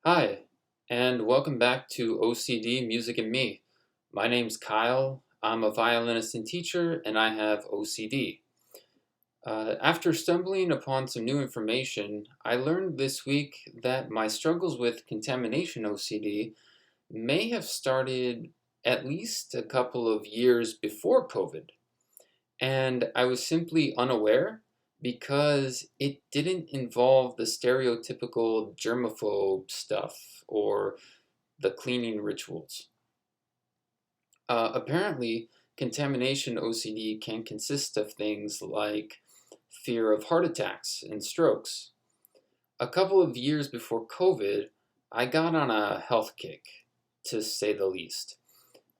Hi, and welcome back to OCD Music and Me. My name's Kyle. I'm a violinist and teacher, and I have OCD. After stumbling upon some new information, I learned this week that my struggles with contamination OCD may have started at least a couple of years before COVID. And I was simply unaware because it didn't involve the stereotypical germaphobe stuff or the cleaning rituals. Apparently, contamination OCD can consist of things like fear of heart attacks and strokes. A couple of years before COVID, I got on a health kick, to say the least.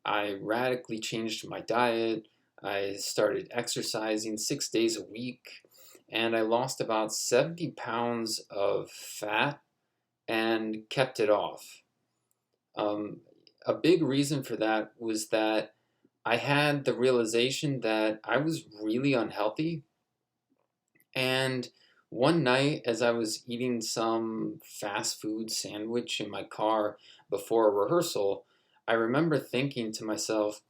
I radically changed my diet, I started exercising 6 days a week, and I lost about 70 pounds of fat and kept it off. Um, a big reason for that was that I had the realization that I was really unhealthy. And one night, as I was eating some fast food sandwich in my car before a rehearsal, I remember thinking to myself,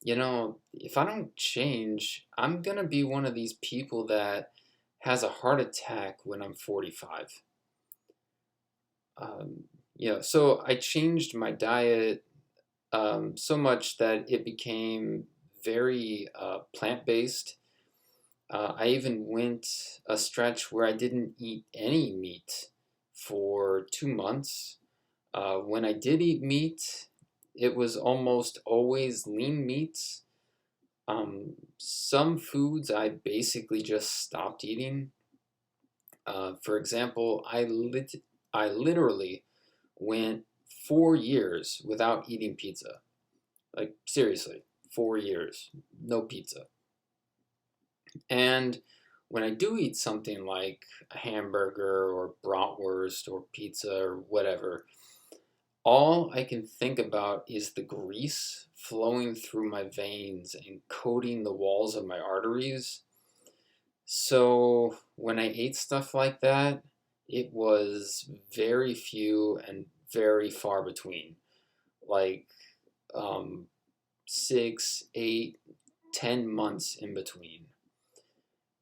if I don't change, I'm going to be one of these people that has a heart attack when I'm 45. Um, so I changed my diet so much that it became very plant-based. I even went a stretch where I didn't eat any meat for 2 months. When I did eat meat, it was almost always lean meats. Some foods I basically just stopped eating. For example, I literally went 4 years without eating pizza. Like, seriously, 4 years, no pizza. And when I do eat something like a hamburger or bratwurst or pizza or whatever, all I can think about is the grease flowing through my veins and coating the walls of my arteries. So when I ate stuff like that, it was very few and very far between. Like, um, 6, 8, 10 months in between.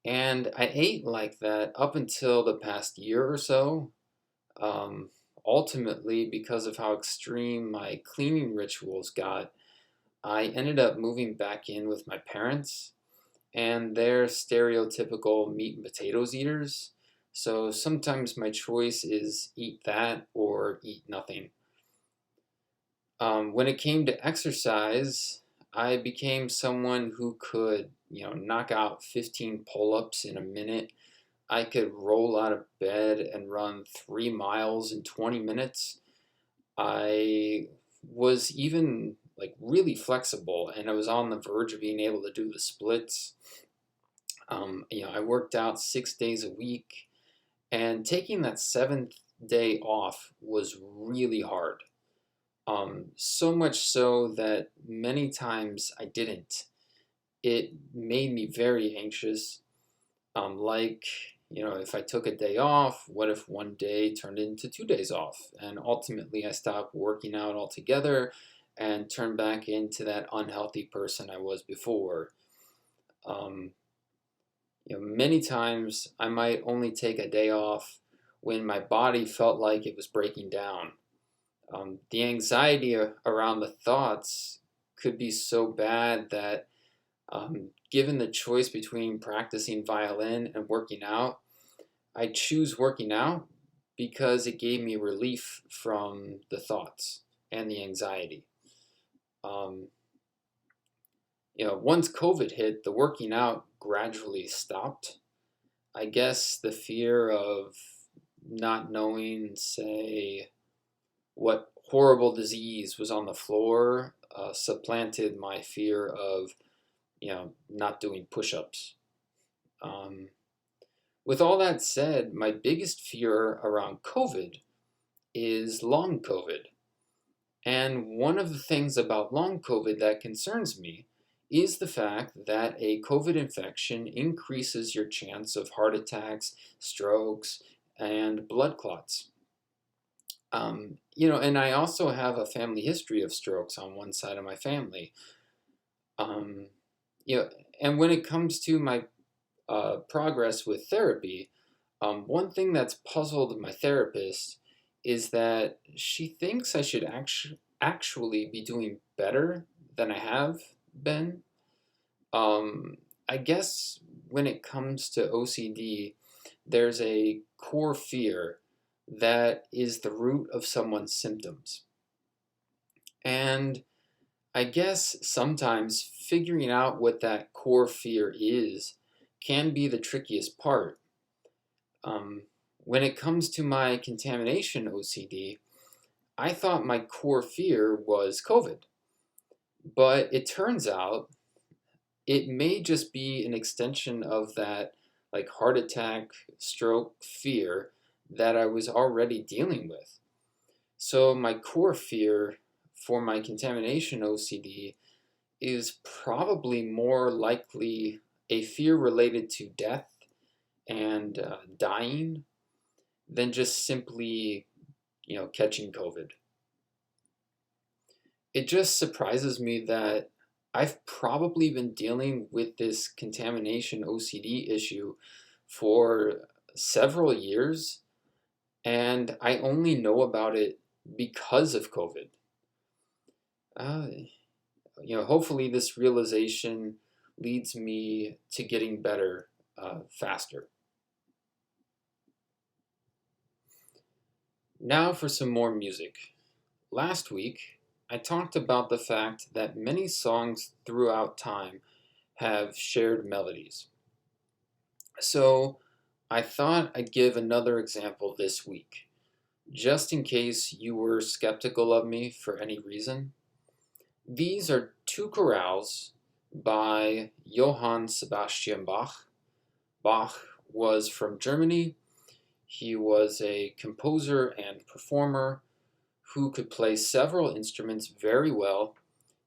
And I ate like that up until the past year or so. Um, Ultimately, because of how extreme my cleaning rituals got, I ended up moving back in with my parents, and they're stereotypical meat and potatoes eaters. So sometimes my choice is eat that or eat nothing. When it came to exercise, I became someone who could, knock out 15 pull-ups in a minute. I could roll out of bed and run 3 miles in 20 minutes. I was even like really flexible, and I was on the verge of being able to do the splits. I worked out 6 days a week, and taking that seventh day off was really hard. So much so that many times I didn't. It made me very anxious. Like, if I took a day off, what if one day turned into 2 days off? And ultimately, I stopped working out altogether and turned back into that unhealthy person I was before. Um, Many times I might only take a day off when my body felt like it was breaking down. The anxiety around the thoughts could be so bad that, given the choice between practicing violin and working out, I choose working out because it gave me relief from the thoughts and the anxiety. Um, Once COVID hit, the working out gradually stopped. I guess the fear of not knowing, say, what horrible disease was on the floor supplanted my fear of, not doing push-ups. Um, with all that said, my biggest fear around COVID is long COVID. And one of the things about long COVID that concerns me is the fact that a COVID infection increases your chance of heart attacks, strokes, and blood clots. And I also have a family history of strokes on one side of my family. Um, you know, and when it comes to my progress with therapy, one thing that's puzzled my therapist is that she thinks I should actually be doing better than I have been. I guess when it comes to OCD, there's a core fear that is the root of someone's symptoms. And I guess sometimes figuring out what that core fear is can be the trickiest part. Um, when it comes to my contamination OCD, I thought my core fear was COVID, but it turns out it may just be an extension of that like heart attack, stroke fear that I was already dealing with. So my core fear for my contamination OCD is probably more likely a fear related to death and dying than just simply, catching COVID. It just surprises me that I've probably been dealing with this contamination OCD issue for several years, and I only know about it because of COVID. Uh, Hopefully this realization leads me to getting better faster. Now for some more music. Last week, I talked about the fact that many songs throughout time have shared melodies. So I thought I'd give another example this week, just in case you were skeptical of me for any reason. These are two chorales by Johann Sebastian Bach. Bach was from Germany. He was a composer and performer who could play several instruments very well.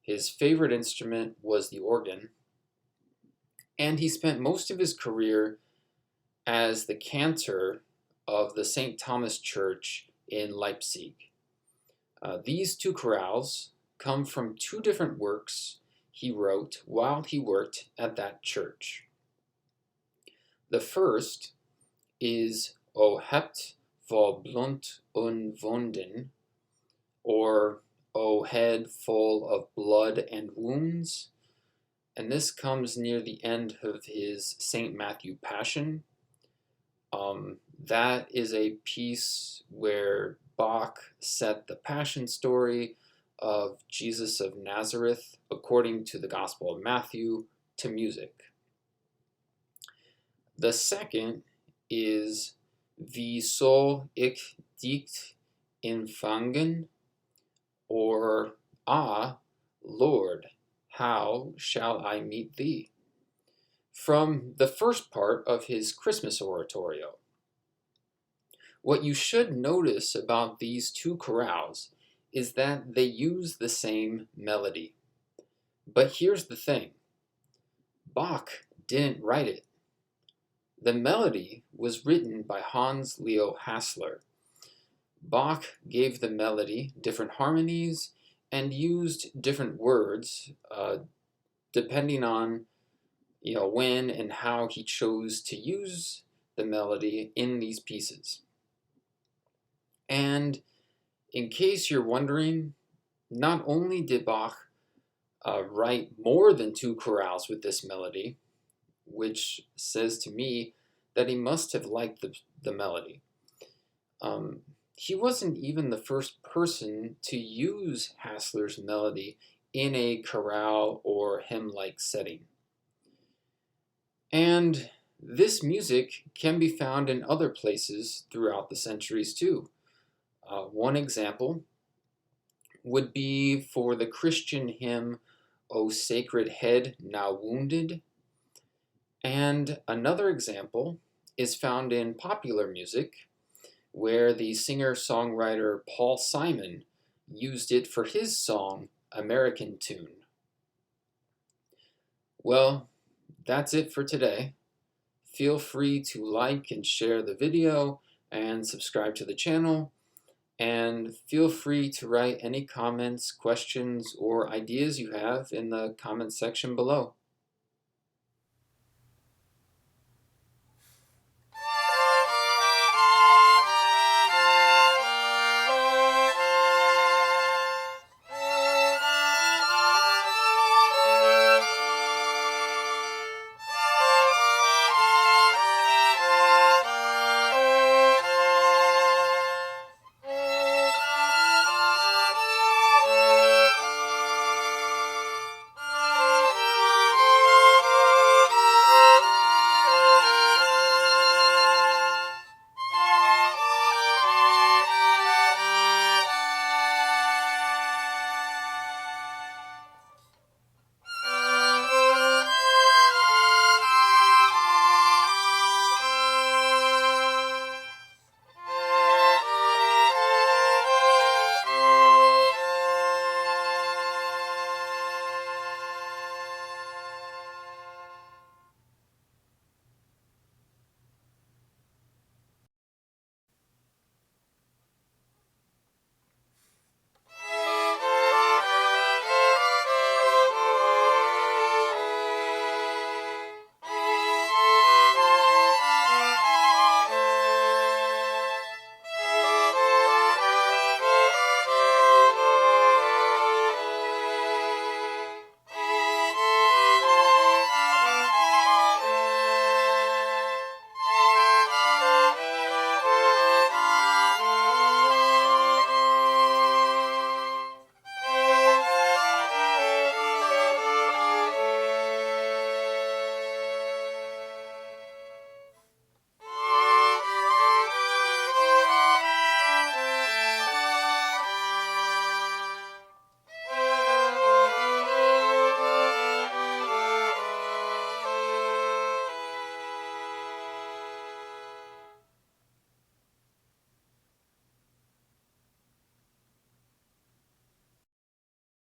His favorite instrument was the organ, and he spent most of his career as the cantor of the St. Thomas Church in Leipzig. These two chorales come from two different works he wrote while he worked at that church. The first is O Haupt, voll Blut und Wunden, or O head full of blood and wounds. And this comes near the end of his St. Matthew Passion. That is a piece where Bach set the Passion story of Jesus of Nazareth, according to the Gospel of Matthew, to music. The second is Wie soll dich empfangen, or Lord, how shall I meet thee? From the first part of his Christmas oratorio. What you should notice about these two chorales is that they use the same melody. But here's the thing. Bach didn't write it. The melody was written by Hans Leo Hassler. Bach gave the melody different harmonies and used different words depending on when and how he chose to use the melody in these pieces. And in case you're wondering, not only did Bach write more than two chorales with this melody, which says to me that he must have liked the melody. He wasn't even the first person to use Hassler's melody in a chorale or hymn-like setting. And this music can be found in other places throughout the centuries too. One example would be for the Christian hymn, O Sacred Head Now Wounded. And another example is found in popular music, where the singer-songwriter Paul Simon used it for his song, American Tune. Well, that's it for today. Feel free to like and share the video and subscribe to the channel. And feel free to write any comments, questions, or ideas you have in the comments section below.